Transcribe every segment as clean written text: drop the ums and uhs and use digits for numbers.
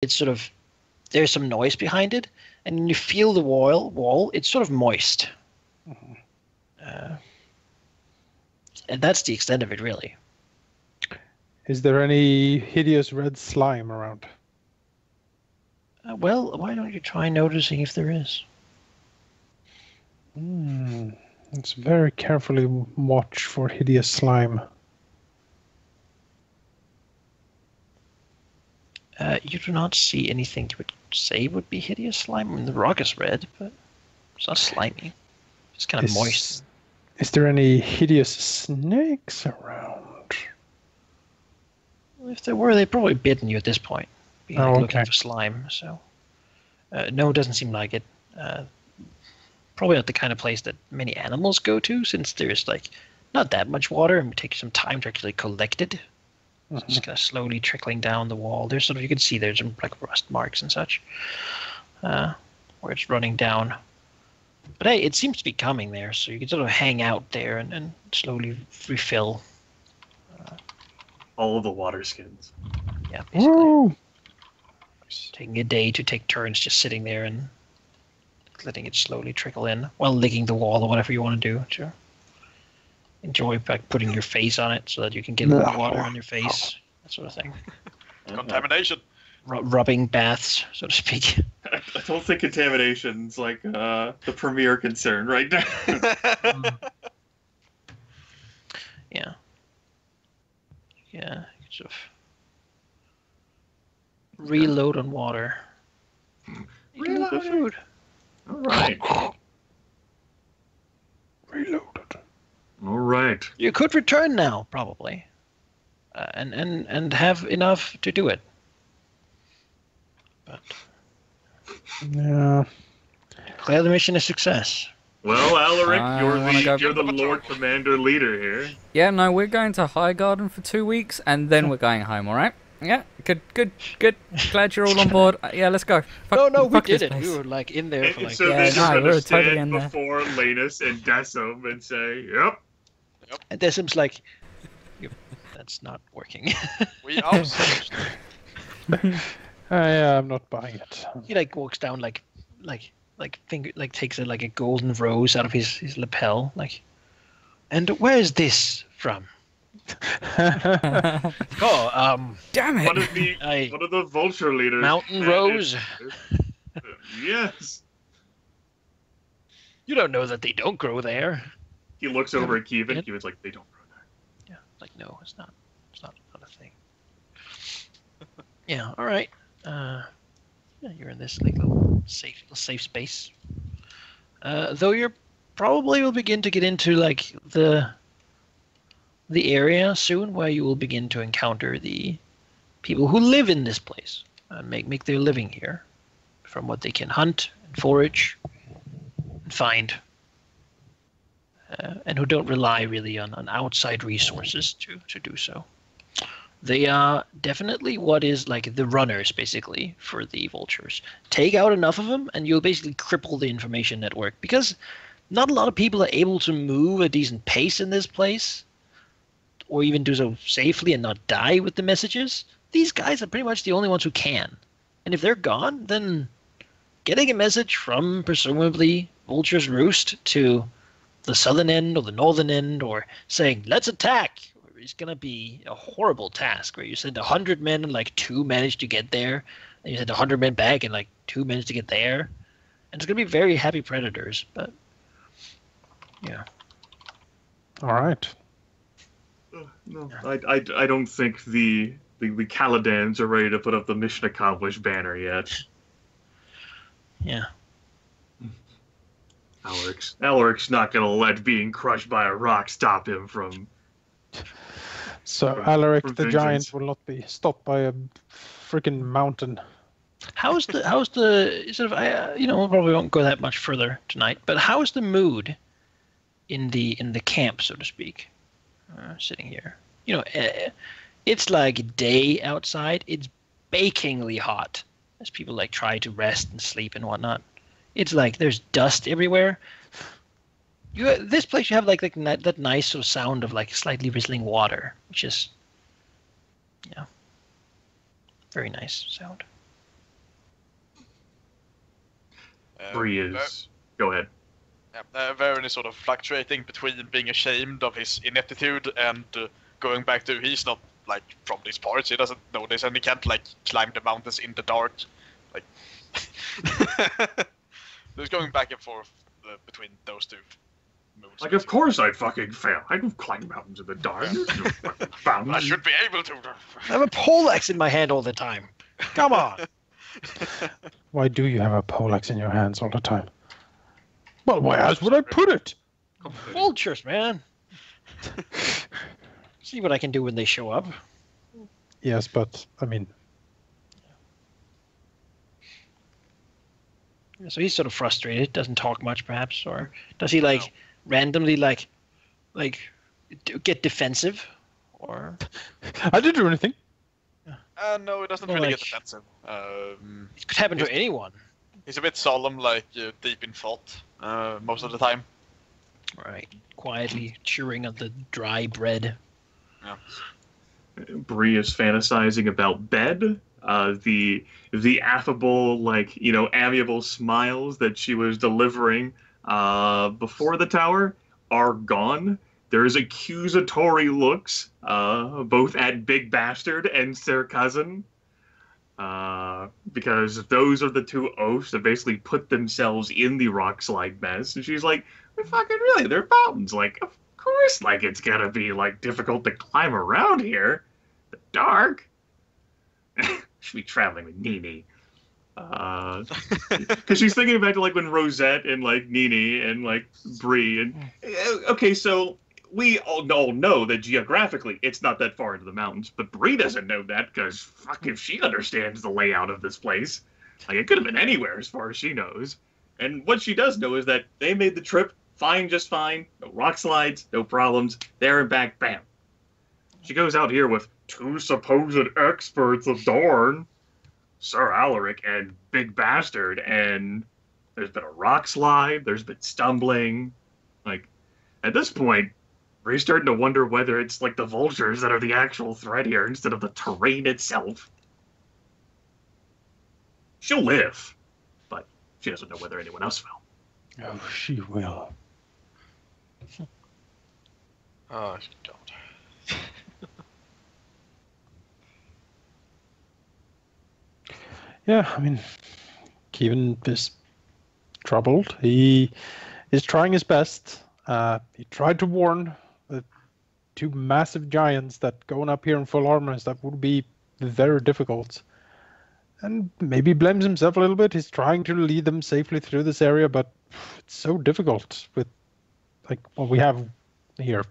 it's sort of there's some noise behind it, and when you feel the wall, it's sort of moist. Mhm. And that's the extent of it, really. Is there any hideous red slime around? Well, why don't you try noticing if there is? Let's very carefully watch for hideous slime. You do not see anything you would say would be hideous slime. I mean, the rock is red, but it's not slimy. It's kind of moist. Is there any hideous snakes around? If there were, they'd probably bitten you at this point. Be like okay. looking for slime. So, no, it doesn't seem like it. Probably not the kind of place that many animals go to, since there's like not that much water, and it takes some time to actually collect it. So it's kind of slowly trickling down the wall. There's sort of, you can see there's some like rust marks and such, where it's running down. But hey, it seems to be coming there, so you can sort of hang out there and slowly refill. All of the water skins. Yeah, basically. Woo! Taking a day to take turns just sitting there and letting it slowly trickle in while licking the wall or whatever you want to do. Sure. Enjoy like putting your face on it so that you can get more water on your face, that sort of thing. Contamination. Rubbing baths, so to speak. I don't think contamination's like the premier concern right now. Yeah. Yeah, sort of reload on water. Reload the food. All right. Reloaded. All right. You could return now, probably, and have enough to do it. But Yeah. declare the mission a success. Well, Alaric, I wanna go- you're the Lord Commander Leader here. Yeah, no, we're going to High Garden for 2 weeks, and then we're going home. All right? Yeah, good. Glad you're all on board. Yeah, let's go. No, we fuck did this it. place. We were like in there for And like. so Yeah, then no, you're we're going to totally stand in there. before Lanus and Decim and say, "Yep." And Decim's like, that's not working. We outsourced. Yeah, I'm not buying it. He like walks down like finger like takes like a golden rose out of his lapel like. And where is this from? Oh, Damn it! One of the vulture leaders. Mountain Rose. Yes. You don't know that they don't grow there. He looks over at Kevin. Yeah. Kevin's like, "They don't grow there." Yeah, like no, it's not a thing. Yeah, all right. Yeah, you're in this like little safe space. Though you're probably will begin to get into like the area soon where you will begin to encounter the people who live in this place and make their living here from what they can hunt and forage and find, and who don't rely really on outside resources to do so. They are definitely what is like the runners, basically, for the vultures. Take out enough of them, and you'll basically cripple the information network, because not a lot of people are able to move a decent pace in this place, or even do so safely and not die with the messages. These guys are pretty much the only ones who can. And if they're gone, then getting a message from, presumably, Vulture's Roost to the southern end or the northern end, or saying, let's attack, is going to be a horrible task where you send 100 men and like 2 manage to get there, and you send 100 men back and like 2 manage to get there. And it's going to be very happy predators, but yeah. All right. No, I don't think the Caladans are ready to put up the mission accomplished banner yet. Yeah. Alaric's not gonna let being crushed by a rock stop him from. So Alaric from the vengeance. giant will not be stopped by a freaking mountain. How's the sort of we probably won't go that much further tonight, but how's the mood in the camp, so to speak, sitting here? It's like day outside. It's bakingly hot as people like try to rest and sleep and whatnot. It's like there's dust everywhere. This place you have like that nice sort of sound of like slightly whistling water, which is very nice sound. Bree is. Go ahead. Very sort of fluctuating between being ashamed of his ineptitude and going back to he's not like from these parts. He doesn't know this, and he can't like climb the mountains in the dark. Like, there's going back and forth between those two moods. Like, of course I'd fucking fail. I don't climb mountains in the dark. There's no fucking fountains. I should be able to. I have a poleaxe in my hand all the time. Come on. Why do you have a poleaxe in your hands all the time? Well, why else would I put it? Vultures, man. See what I can do when they show up. Yes, but, I mean... So he's sort of frustrated, doesn't talk much perhaps, or does he like randomly like get defensive, or? I didn't do anything. No, it doesn't Well, really like- get defensive. It could happen to anyone. He's a bit solemn, like deep in thought, most of the time. Right. Quietly chewing on the dry bread. Bree is fantasizing about bed. The affable, like, you know, amiable smiles that she was delivering before the tower are gone. There's accusatory looks, both at Big Bastard and their cousin, because those are the two oafs that basically put themselves in the rock slide mess. And she's like, fucking really, they're mountains. Like, of course, like, it's gonna be, like, difficult to climb around here. The dark. Should be traveling with Nini. Because she's thinking back to, like, when Rosette and, like, Nini and, like, Bree and... Okay, so we all know that geographically it's not that far into the mountains, but Bree doesn't know that because, fuck, if she understands the layout of this place. Like, it could have been anywhere as far as she knows. And what she does know is that they made the trip fine, just fine. No rock slides, no problems. There and back, bam. She goes out here with two supposed experts of Dorne, Sir Alaric and Big Bastard, and there's been a rock slide, there's been stumbling. Like, at this point, we're starting to wonder whether it's like the vultures that are the actual threat here instead of the terrain itself. She'll live, but she doesn't know whether anyone else will. Oh, she will. Oh, God. Yeah, I mean, Kevin is troubled. He is trying his best. He tried to warn the two massive giants that going up here in full armor and stuff would be very difficult. And maybe blames himself a little bit. He's trying to lead them safely through this area, but it's so difficult with like what we have here.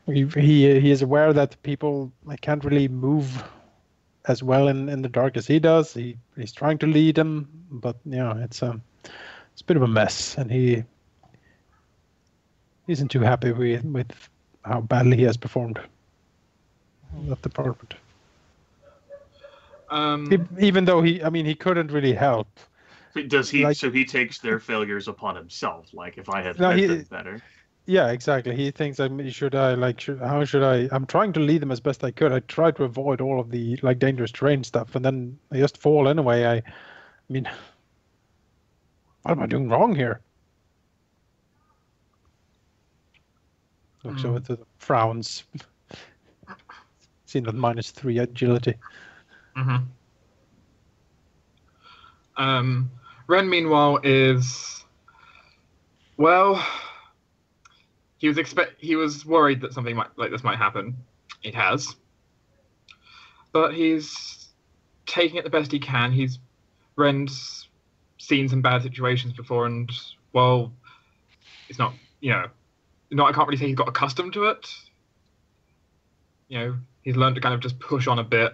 He is aware that people can't really move as well in the dark as he does. He's trying to lead them, but yeah, it's a bit of a mess, and he isn't too happy with how badly he has performed in that department. Even though he couldn't really help. Does he? Like- So he takes their failures upon himself. Like, if I had No, led he- them better. Yeah, exactly. He thinks, how should I? I'm trying to lead them as best I could. I try to avoid all of the dangerous terrain stuff, and then I just fall anyway. I mean, what am I doing wrong here? Looks over to the frowns. Seen that -3 agility. Ren, meanwhile, is well. He was worried that something like this might happen. It has, but he's taking it the best he can. Ren's seen some bad situations before, and well, it's not I can't really say he's got accustomed to it. He's learned to kind of just push on a bit,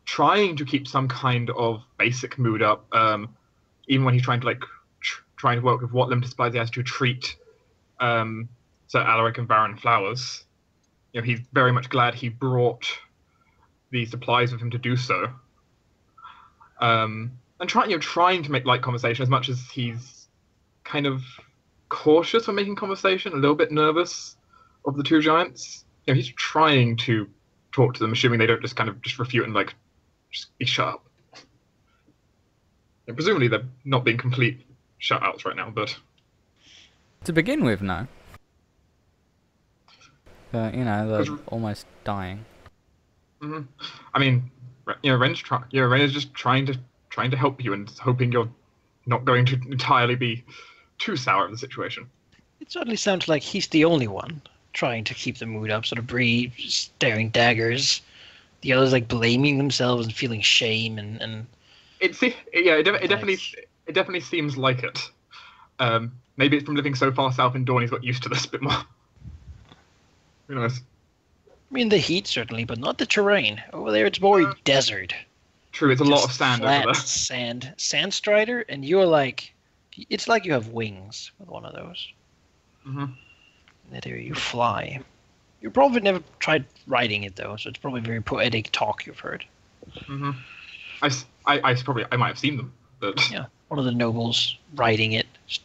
trying to keep some kind of basic mood up, even when he's trying to trying to work with what limited supplies he has to treat Sir Alaric and Baron Flowers. He's very much glad he brought the supplies with him to do so. And trying to make light conversation as much as he's kind of cautious when making conversation, a little bit nervous of the two giants. He's trying to talk to them, assuming they don't just refute and just be shut up. And presumably they're not being complete shutouts right now, but To begin with, no. But, you know, they're 'Cause- almost dying. I mean, Ren is just trying to help you and hoping you're not going to entirely be too sour of the situation. It certainly sounds like he's the only one trying to keep the mood up. Sort of Bree staring daggers, the others like blaming themselves and feeling shame and It definitely seems like it. Maybe it's from living so far south in Dawn, he's got used to this a bit more. Who knows? I mean the heat certainly, but not the terrain. Over there it's more desert. True, it's a lot Just of sand flat over there. sand strider, and you're like, it's like you have wings with one of those. Mhm. That area you fly. You probably never tried riding it though, so it's probably very poetic talk you've heard. Mhm. I might have seen them, but Yeah, one of the nobles riding it, just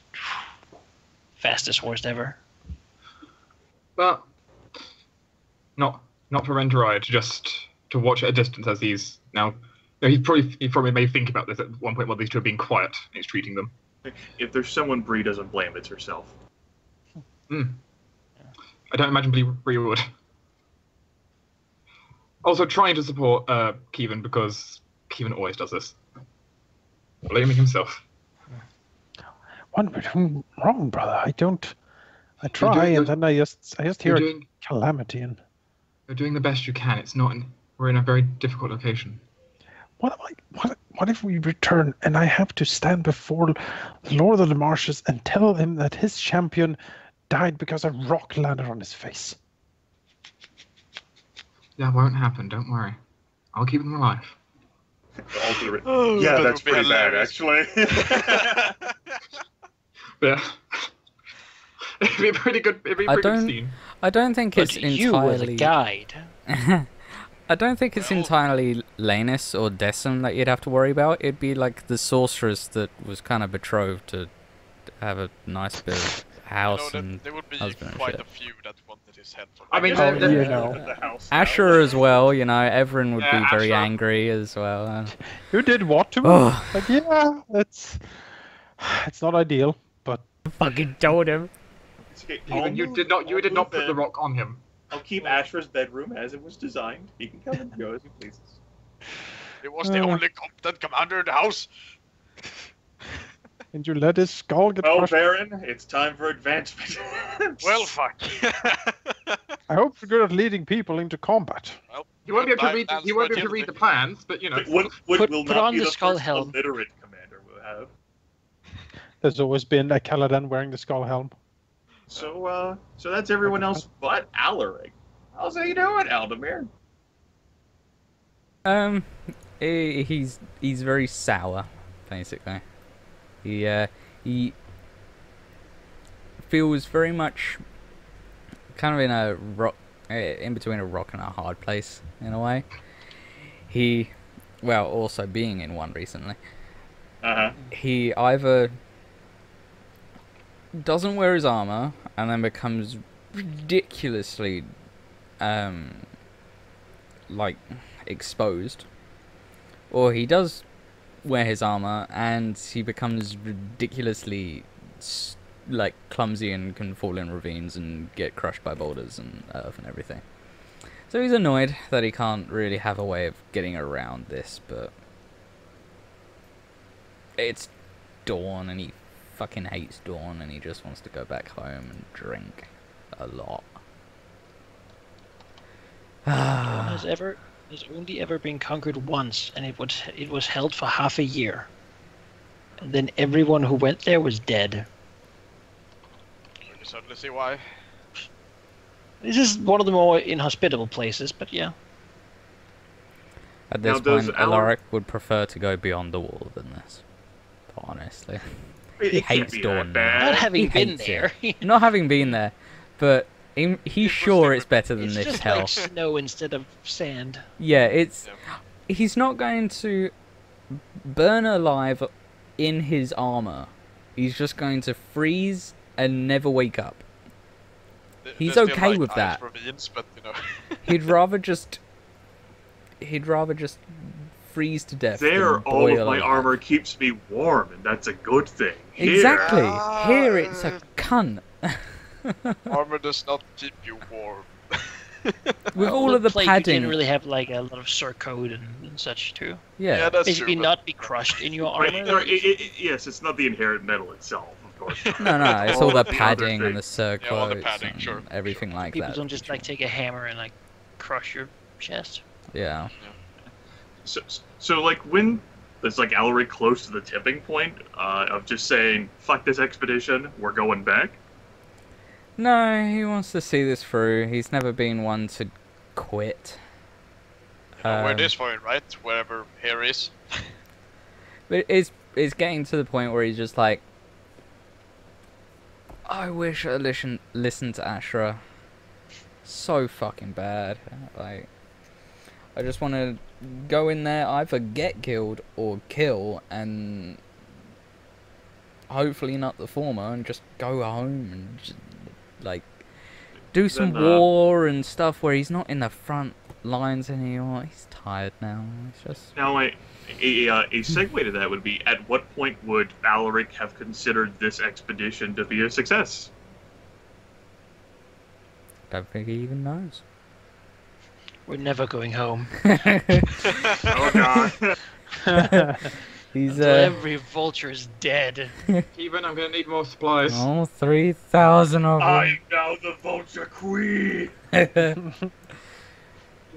fastest horse ever. but not for Ren to ride, just to watch at a distance as he's now. He probably may think about this at one point while these two are being quiet and he's treating them. If there's someone Bree doesn't blame, it's herself. I don't imagine Bree would. Also, trying to support Kevin because Kevin always does this. Blaming himself. What am I doing wrong, brother? I try, and then I just hear a calamity, and You're doing the best you can. We're in a very difficult location. what if we return and I have to stand before the Lord of the Marshes and tell him that his champion died because a rock landed on his face? That won't happen. Don't worry. I'll keep them alive. Yeah, that that's would be pretty bad, hilarious. actually. Yeah. It'd be a pretty good. It'd be a pretty good scene. I don't think it's But you were the entirely. guide. I don't think it's entirely Lanus or Decim that you'd have to worry about. It'd be like the sorceress that was kind of betrothed to have a nice bit of house and there would be husband and quite shit. a few that wanted his head. For I mean, guess Oh, the- you know. the house Asher as well, you know, Everin would Yeah, be very Asher. angry as well. You did what to him? Oh. Like, yeah, it's not ideal, but Fucking told him. Okay, Even you I'll did not. You move- did I'll not move put the in. rock on him. I'll keep Ashra's bedroom as it was designed. He can come and go as he pleases. He was the only competent commander in the house. and you let his skull get Well, crushed. Baron, it's time for advancement. Well, fuck. I hope you're good at leading people into combat. Well, You won't be able to that- read. that's You won't be able to what read the plans, but you know. What Put- will put not on be the the skull first helm. illiterate commander we'll have. There's always been a Caladan wearing the skull helm. So that's everyone else but Alaric. How's he doing, Halldamir? He's very sour, basically. He feels very much kind of in a rock, in between a rock and a hard place in a way. Also being in one recently. Uh-huh. He either doesn't wear his armor and then becomes ridiculously exposed, or he does wear his armor and he becomes ridiculously clumsy and can fall in ravines and get crushed by boulders and earth and everything. So he's annoyed that he can't really have a way of getting around this, but it's dawn and he fucking hates dawn and he just wants to go back home and drink a lot. Dawn has only ever been conquered once, and it was held for half a year. And then everyone who went there was dead. You can certainly see why. This is one of the more inhospitable places, but yeah. At this Now, does point, Alaric- Alaric would prefer to go beyond the wall than this. Honestly. It He can't hates be Dawn that now. Not bad. having He been hates there. Not having been there, but he's sure it's better than It's this just hell. like snow instead of sand. Yeah, he's not going to burn alive in his armor. He's just going to freeze and never wake up. He's There's okay still, with ice that. ravines, but, you know. He'd rather just freeze to death. There, than all boil of my alive. armor keeps me warm, and that's a good thing. Here, Exactly. Here it's a cunt. Armor does not keep you warm. With all of the plague, padding. you didn't really have like a lot of surcoat and such too. Yeah. that's Basically, true. not be crushed in your Right, armor. yes, it's not the inherent metal itself, of course. No, it's all the other padding and the things. surcoats all the padding, and sure, everything like People that. don't just like take a hammer and like crush your chest. Yeah. So like when there's like Alaric close to the tipping point of just saying, "Fuck this expedition, we're going back." No, he wants to see this through. He's never been one to quit. You know where Um, it is for it, right? Wherever here is. But it's getting to the point where he's just like, I wish I listened to Ashra. So fucking bad. Like, I just want to go in there, either get killed or kill, and hopefully not the former, and just go home and just, like, do some Then, war and stuff where he's not in the front lines anymore. He's tired now. It's just. Now, a segue to that would be: at what point would Alaric have considered this expedition to be a success? Don't think he even knows. We're never going home. Oh god. He's Until every vulture is dead. Even I'm gonna need more supplies. oh, 3,000 of them. I'm now the Vulture Queen.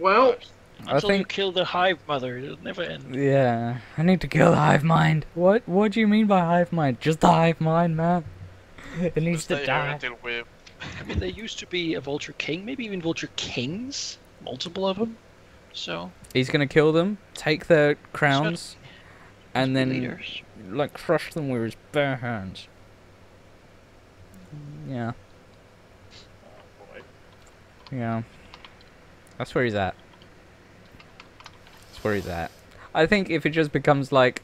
Well, Until you think- kill the hive mother, it'll never end. Yeah, I need to kill the hive mind. What do you mean by hive mind? Just the hive mind, man. It needs Stay to here die. until we. I mean, there used to be a vulture king, maybe even vulture kings, multiple of them. So He's gonna kill them, take their crowns, and then leaders. like crush them with his bare hands. Yeah, yeah. That's where he's at. That's where he's at. I think if it just becomes like,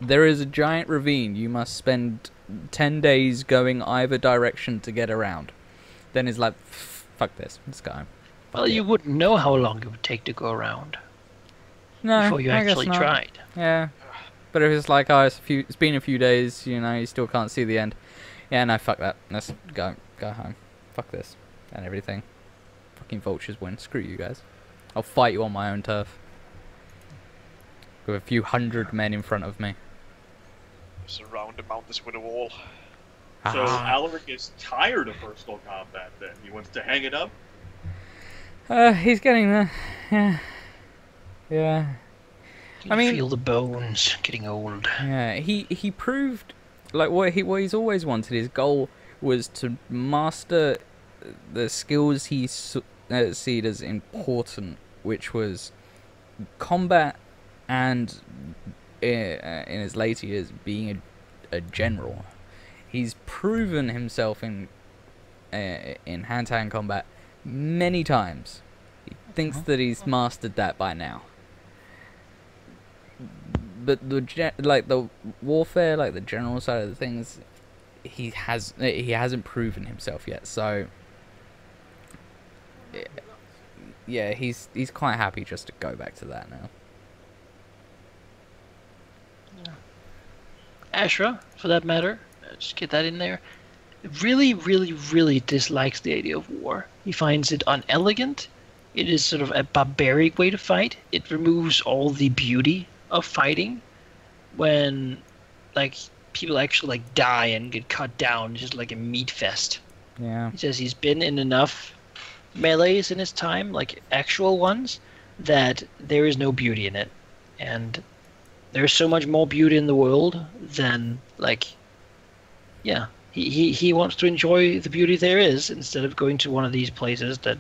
there is a giant ravine, you must spend 10 days going either direction to get around. Then it's like, fuck this, let's go home. Well, you wouldn't know how long it would take to go around No, before you I guess actually not. tried. Yeah, but if it's like, oh, it's been a few days, you know, you still can't see the end. Yeah, no, fuck that. Let's go home. Fuck this and everything. Fucking vultures win. Screw you guys. I'll fight you on my own turf. With a few hundred men in front of me. Surround the mountains with a wall. So Ah. Alaric is tired of personal combat. Then he wants to hang it up. He's getting there. Yeah. Yeah. You I mean- feel the bones getting old. Yeah. He proved, like, what he's always wanted. His goal was to master the skills he seen as important, which was combat and in his later years being a general. He's proven himself in hand-to-hand combat many times. He thinks that he's mastered that by now. But the warfare, like the general side of the things, he hasn't proven himself yet. So yeah, he's quite happy just to go back to that now. Ashra, for that matter, just get that in there, really, really, really dislikes the idea of war. He finds it unelegant. It is sort of a barbaric way to fight. It removes all the beauty of fighting. When, like, people actually, like, die and get cut down, it's just like a meat fest. Yeah. He says he's been in enough melees in his time, like actual ones, that there is no beauty in it. And there's so much more beauty in the world than, like, yeah, he wants to enjoy the beauty there is instead of going to one of these places that,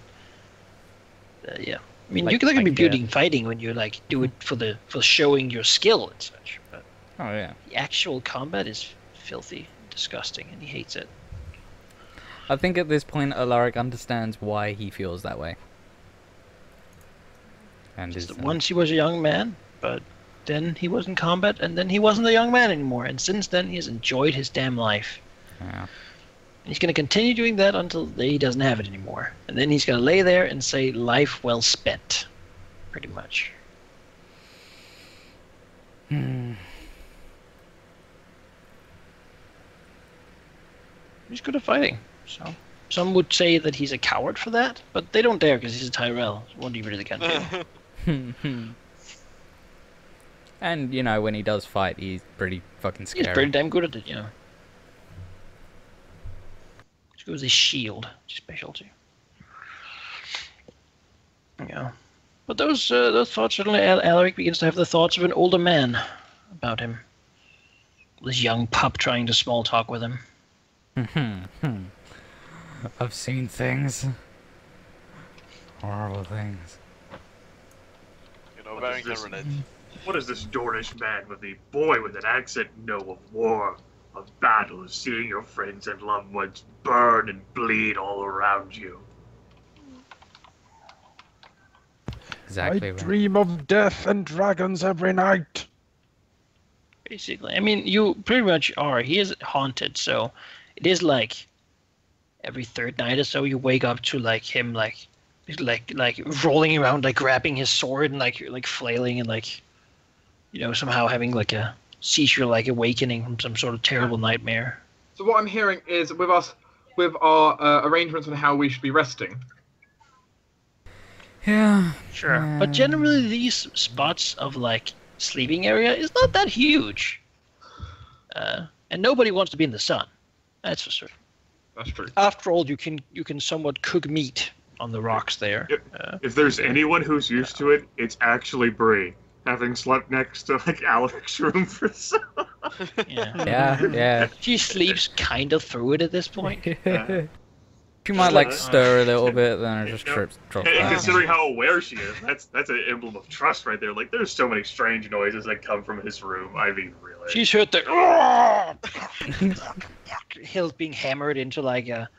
yeah. I mean, Like- you can be like, beauty in fighting when you, like, do it for showing your skill and such, but Oh yeah. the actual combat is filthy, disgusting, and he hates it. I think at this point Alaric understands why he feels that way. And Just is, that once he was a young man, but then he was in combat, and then he wasn't a young man anymore. And since then, he has enjoyed his damn life. yeah. He's going to continue doing that until he doesn't have it anymore. And then he's going to lay there and say, life well spent. Pretty much. He's good at fighting. So some would say that he's a coward for that, but they don't dare because he's a Tyrell. What do you really can do? And, you know, when he does fight, he's pretty fucking scary. He's pretty damn good at it, you know. Let's go with his shield specialty. Yeah. But those thoughts, certainly Alaric begins to have the thoughts of an older man about him. This young pup trying to small talk with him. I've seen things. Horrible things. You know, very relate. What does this Dornish man with the boy with an accent know of war, of battle, of seeing your friends and loved ones burn and bleed all around you? Exactly I right. dream of death and dragons every night. Basically, I mean, you pretty much are. He is haunted, so it is like every third night or so you wake up to like him like rolling around, like grabbing his sword and like flailing and like, you know, somehow having like a seizure-like awakening from some sort of terrible nightmare. So what I'm hearing is with our arrangements on how we should be resting. Yeah. Sure. But generally, these spots of like sleeping area is not that huge, and nobody wants to be in the sun. That's for sure. That's true. After all, you can somewhat cook meat on the rocks there. If there's anyone who's used to it, it's actually Bree, having slept next to like Alec's room for so. Yeah. She sleeps kind of through it at this point. She might like stir a little bit, then it just drops And down. considering how aware she is, that's an emblem of trust right there. Like, there's so many strange noises that come from his room. I mean, really. She's heard the hills being hammered into like a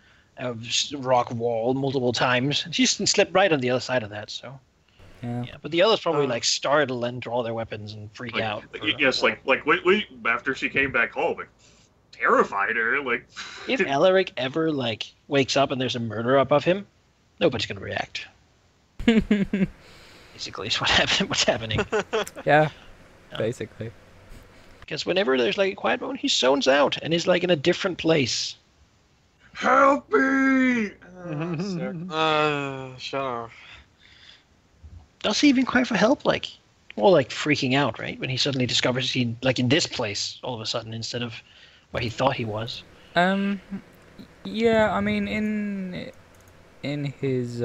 rock wall multiple times. She's slept right on the other side of that, so. Yeah. Yeah, but the others probably like startle and draw their weapons and freak out. Yes, like we after she came back home, like, terrified her. Like, If Alaric ever like wakes up and there's a murder above him, nobody's gonna react. Basically, is what's happening. Yeah, basically. Because whenever there's like a quiet moment, he zones out and is like in a different place. help me! Shut up. Does he even cry for help? Like, more like freaking out, right? When he suddenly discovers he's like in this place all of a sudden instead of where he thought he was. Yeah, I mean, in his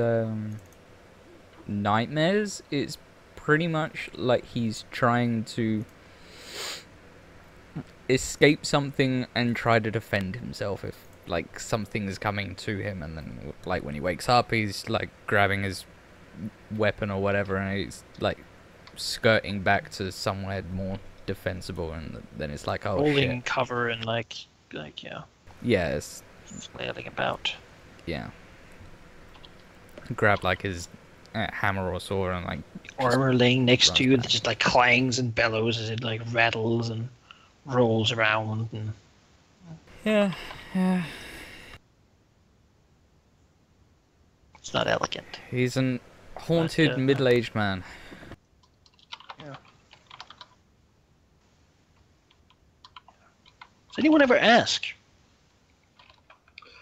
nightmares, it's pretty much like he's trying to escape something and try to defend himself if like something's coming to him, and then like when he wakes up, he's like grabbing his weapon or whatever, and he's like skirting back to somewhere more defensible, and then it's like, oh Holding shit. cover and like yeah, Yes. flailing about. Yeah. Grab like his hammer or sword and like Armor laying next runs to you, and back. it just like clangs and bellows as it like rattles and rolls around. And yeah. it's not elegant. He's an haunted yeah. middle-aged man. Does anyone ever ask?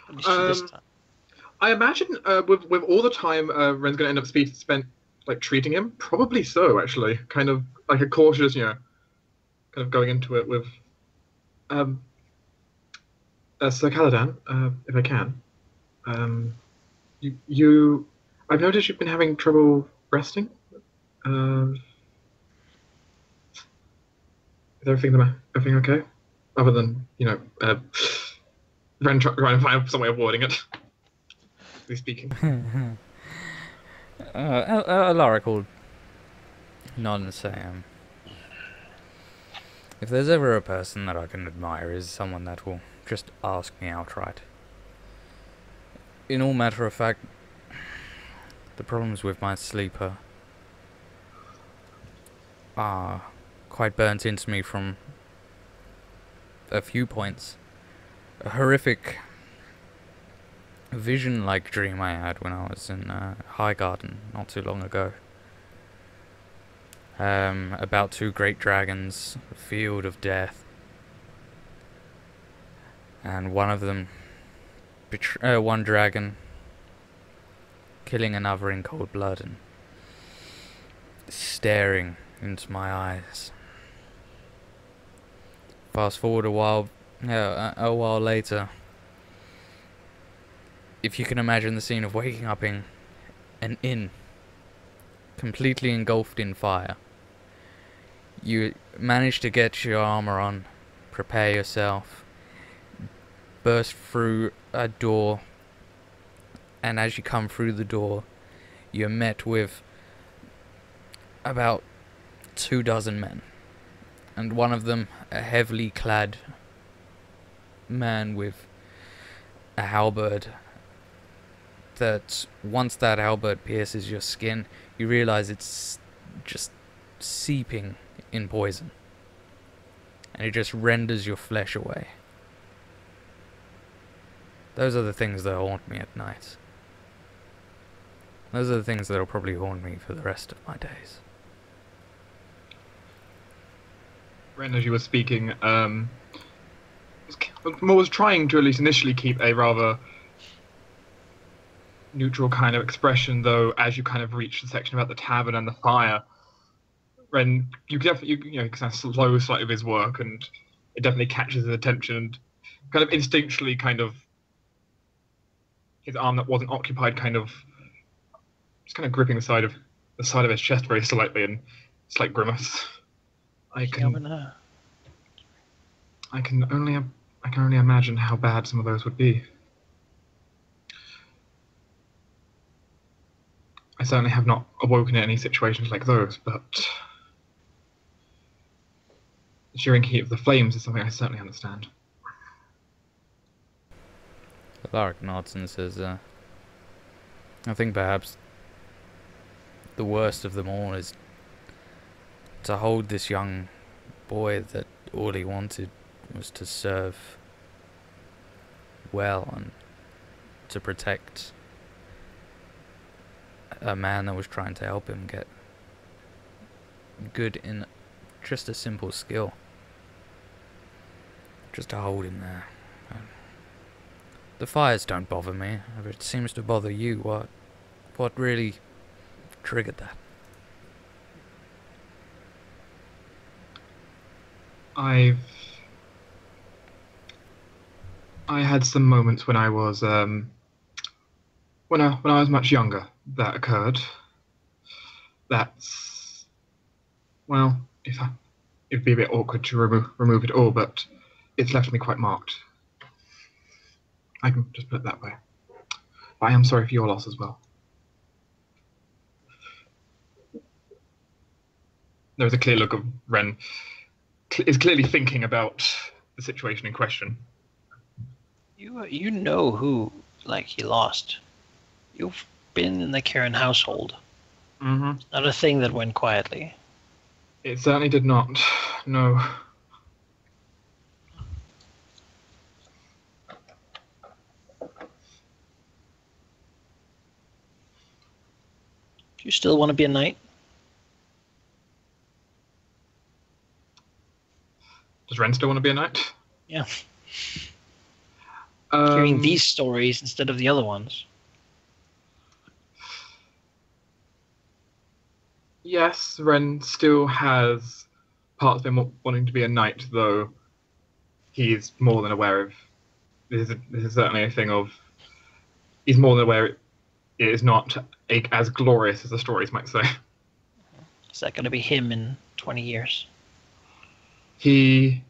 Let me see this time. I imagine with all the time Ren's going to end up spent like treating him, probably so actually. Kind of like a cautious, kind of going into it with. Sir Caladan, if I can, I've noticed you've been having trouble resting. Is everything okay? Other than Ren trying to find some way of wording it. Speaking. Alaric will nod and say, if there's ever a person that I can admire, is someone that will just ask me outright. In all matter of fact, the problems with my sleeper are quite burnt into me from a few points. A horrific vision-like dream I had when I was in High Garden not too long ago. about 2 great dragons, a field of death, and one of them, one dragon, killing another in cold blood and staring into my eyes. Fast forward a while later, if you can imagine the scene of waking up in an inn, completely engulfed in fire. You manage to get your armor on, prepare yourself, burst through a door, and as you come through the door, you're met with about 24 men, and one of them a heavily clad man with a halberd that once that halberd pierces your skin, you realize it's just seeping in poison, and it just renders your flesh away. Those are the things that haunt me at night. Those are the things that will probably haunt me for the rest of my days. Ren, as you were speaking, was trying to at least initially keep a rather neutral kind of expression, though as you kind of reach the section about the tavern and the fire, Ren, you kind of slow slightly of his work, and it definitely catches his attention, and kind of instinctually kind of his arm that wasn't occupied just kind of gripping the side of his chest very slightly, and slight grimace. I can only imagine how bad some of those would be. I certainly have not awoken in any situations like those, but the shearing heat of the flames is something I certainly understand. Alaric nods and says, I think perhaps the worst of them all is to hold this young boy that all he wanted was to serve well and to protect a man that was trying to help him get good in just a simple skill. Just to hold him there. The fires don't bother me. If it seems to bother you, what really triggered that? I had some moments when I was when I was much younger that occurred. That's, well, it'd be a bit awkward to remove it all, but it's left me quite marked. I can just put it that way. But I am sorry for your loss as well. There was a clear look of Ren is clearly thinking about the situation in question. You know who he lost. You've been in the Karen household. Mm-hmm. Not a thing that went quietly. It certainly did not. No. Do you still want to be a knight? Does Ren still want to be a knight? Yeah. Hearing these stories instead of the other ones. Yes, Ren still has parts of him wanting to be a knight, though he's more than aware of. This is certainly a thing of. He's more than aware it is not as glorious as the stories might say. Is that going to be him in 20 years? He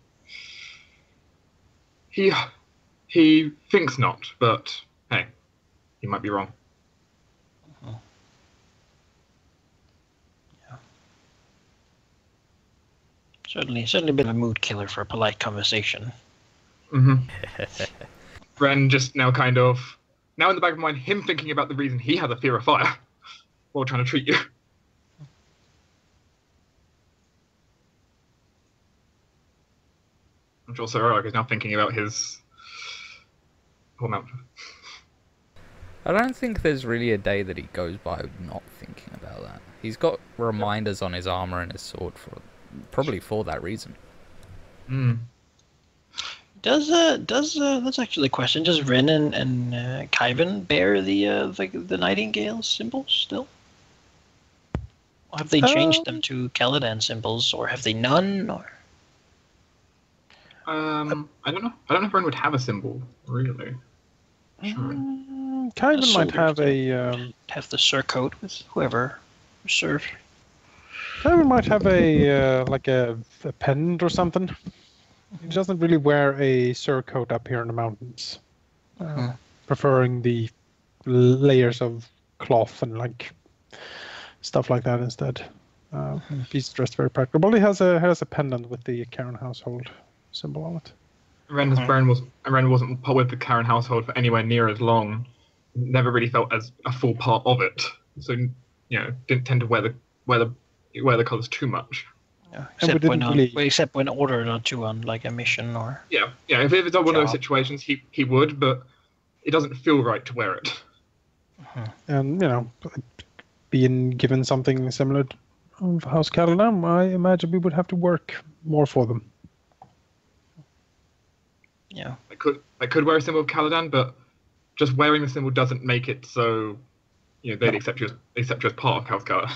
thinks not, but hey, he might be wrong. Uh-huh. Yeah. Certainly a bit of a mood killer for a polite conversation. Mm-hmm. Ren just now in the back of my mind, him thinking about the reason he has a fear of fire while trying to treat you. I'm sure Sir Eric is now thinking about his poor mount. I don't think there's really a day that he goes by not thinking about that. He's got reminders on his armor and his sword probably for that reason. Hmm. Does that's actually the question. Does Ren and Kaivan bear the Nightingale symbols still? Or have they changed them to Caladan symbols, or have they none? Or I don't know. I don't know if Ren would have a symbol, really. Sure. Kaivan might soldiers have have the surcoat with whoever served. Kaivan might have a like a pendant or something. He doesn't really wear a surcoat up here in the mountains, preferring the layers of cloth and like stuff like that instead. He's dressed very practical. He has a pendant with the Karen household symbol on it. Ren wasn't part with the Karen household for anywhere near as long. Never really felt as a full part of it, so didn't tend to wear the colours too much. Yeah, And except when ordered not to on like a mission or. Yeah. If it's on one of those situations, he would, but it doesn't feel right to wear it. And being given something similar of House Caladan, I imagine we would have to work more for them. Yeah. I could wear a symbol of Caladan, but just wearing the symbol doesn't make it so they'd accept you as part of House Caladan.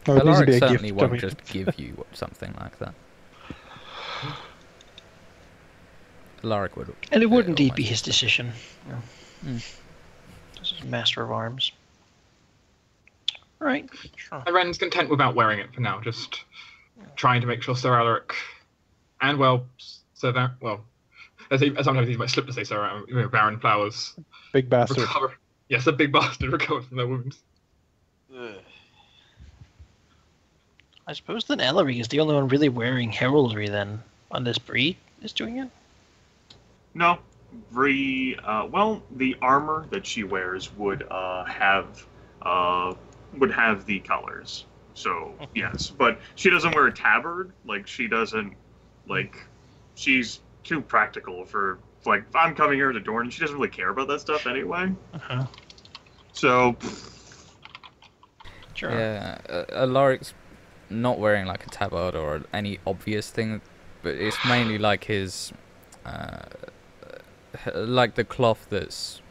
Oh, it needs to be Alaric a certainly gift, won't just give you something like that. Alaric would. And it would indeed be his decision. This is Master of Arms. All right. Sure. Ren's content without wearing it for now, just trying to make sure Sir Alaric and sometimes he might slip to say Sir Baron Flowers. Big bastard. Recover. Yes, a big bastard recovered from their wounds. I suppose then Ellery is the only one really wearing heraldry then, unless Bree is doing it. No, Bree. The armor that she wears would have the colors. So yes, but she doesn't wear a tabard. Like she doesn't. Like she's too practical for like. I'm coming here to Dorne, and she doesn't really care about that stuff anyway. So. Sure. Yeah, Alaric's not wearing like a tabard or any obvious thing, but it's mainly like his, like the cloth that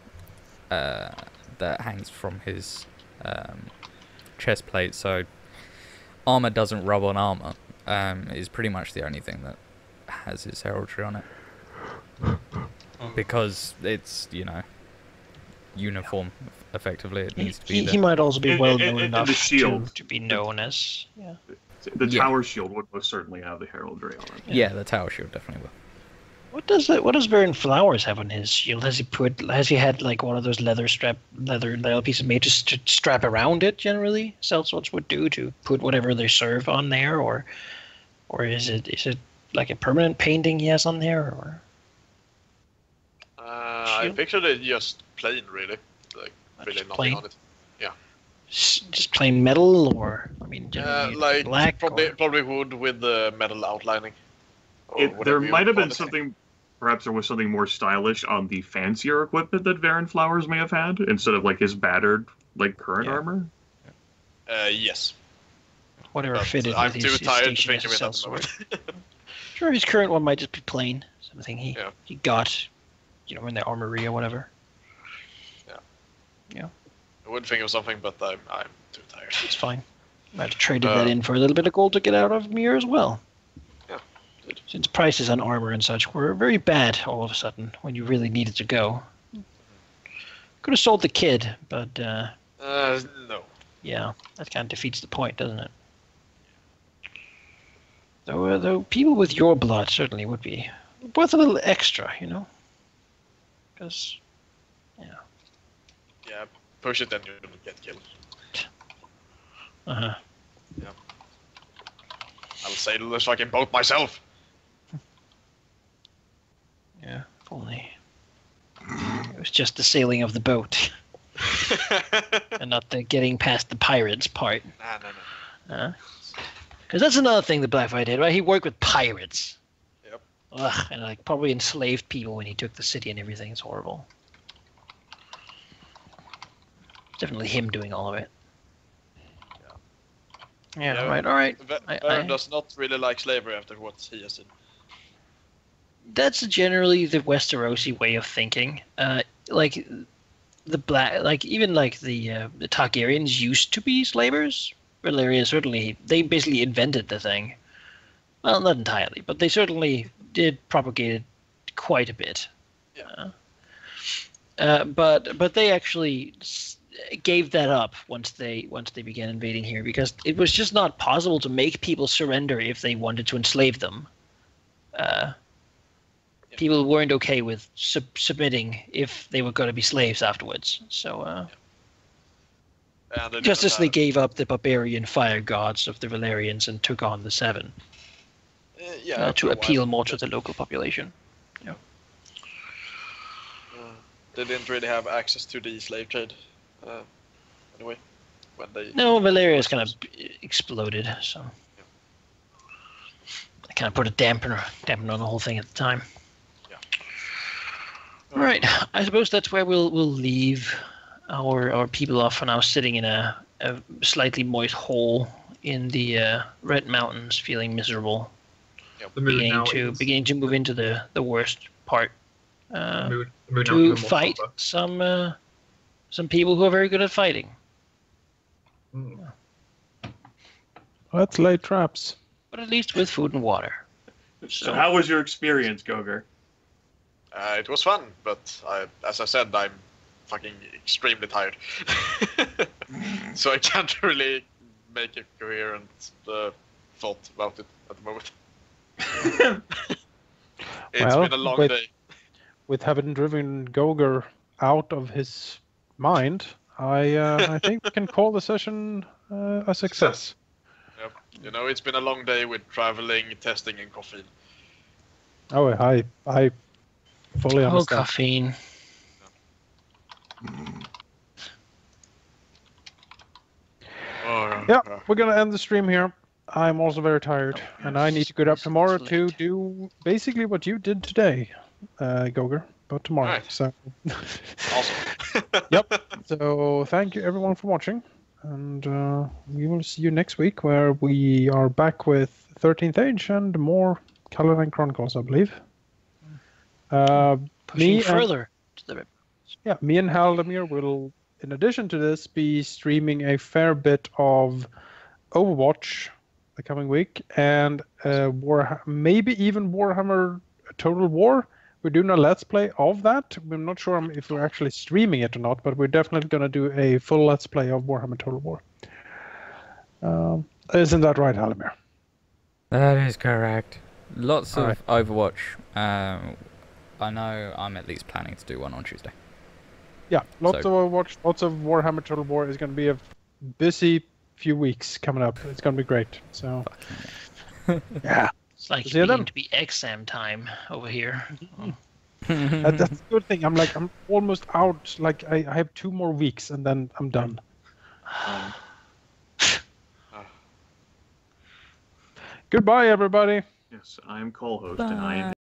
hangs from his chest plate. So armor doesn't rub on armor. Is pretty much the only thing that has his heraldry on it, because it's uniform. Effectively, it needs to be. He might also be well known and enough the shield. to be known as. Yeah. The tower shield would most certainly have the heraldry on it. Yeah, the tower shield definitely will. What does Baron Flowers have on his shield? Has he had like one of those leather pieces made just to strap around it generally? Sellswords would do to put whatever they serve on there, or is it like a permanent painting he has on there, or? I pictured it just plain, really. Like really nothing plain? on it. Yeah. Just plain metal, or I mean, like black. probably wood with the metal outlining. There might have been something. Perhaps there was something more stylish on the fancier equipment that Baron Flowers may have had, instead of like his battered, like current armor. Yes. Whatever But fitted. I'm with too his tired to station think of as it a at the moment. sellsword. Sure, his current one might just be plain. Something he got, in the armory or whatever. Yeah. I would think of something, but I'm too tired. It's fine. I might have traded that in for a little bit of gold to get out of Mir as well. Yeah. Good. Since prices on armor and such were very bad all of a sudden when you really needed to go. Could have sold the kid, but no. Yeah, that kind of defeats the point, doesn't it? Though people with your blood certainly would be worth a little extra, Because, Yeah, push it and you'll get killed. Uh-huh. Yeah. I'll sail this fucking boat myself. Yeah, if only. It was just the sailing of the boat. And not the getting past the pirates part. No. Because that's another thing that Blackfire did, right? He worked with pirates. Yep. Ugh, and like probably enslaved people when he took the city and everything. It's horrible. definitely him doing all of it. Yeah, Yeah, right, all right. Baron does not really like slavery after what he has seen. That's generally the Westerosi way of thinking. Like the black, like even like the Targaryens used to be slavers. Valyria certainly, they basically invented the thing. Well, not entirely, but they certainly did propagate it quite a bit. Yeah. But they actually gave that up once they began invading here, because it was just not possible to make people surrender if they wanted to enslave them. People weren't okay with submitting if they were going to be slaves afterwards. So just as they gave up the barbarian fire gods of the Valyrians and took on the Seven to appeal more to the local population. Yeah. They didn't really have access to the slave trade anyway. When they Valeria's kind of exploded, so I kind of put a dampener on the whole thing at the time. Yeah. Right. I suppose that's where we'll leave our people off for now, sitting in a slightly moist hole in the Red Mountains, feeling miserable. Yep. Beginning to move into the worst part. Mood To fight some people who are very good at fighting. Let's lay traps. But at least with food and water. So how was your experience, Goger? It was fun, but as I said, I'm fucking extremely tired. So I can't really make a coherent thought about it at the moment. It's been a long day. With having driven Goger out of his mind, I think we can call the session a success. Yep. You know, it's been a long day with traveling, testing, and caffeine. Oh, I fully understand. Caffeine. Yeah, we're gonna end the stream here. I'm also very tired, and I need to get up tomorrow to do basically what you did today, Goger, but tomorrow. Right. So Awesome. Yep. So thank you everyone for watching, and we will see you next week, where we are back with 13th Age and more Caladan Chronicles, I believe. Pushing further to the me and Halldamir will, in addition to this, be streaming a fair bit of Overwatch the coming week, and maybe even Warhammer Total War. We're doing a Let's Play of that. We're not sure if we're actually streaming it or not, but we're definitely going to do a full Let's Play of Warhammer Total War. Isn't that right, Halldamir? That is correct. Lots of Overwatch. I know I'm at least planning to do one on Tuesday. Yeah, lots of Overwatch, lots of Warhammer Total War. Is going to be a busy few weeks coming up. It's going to be great. So, yeah. It's like beginning to be exam time over here. That's a good thing. I'm almost out. Like I have 2 more weeks and then I'm done. Goodbye, everybody. Yes, I'm co-host and I am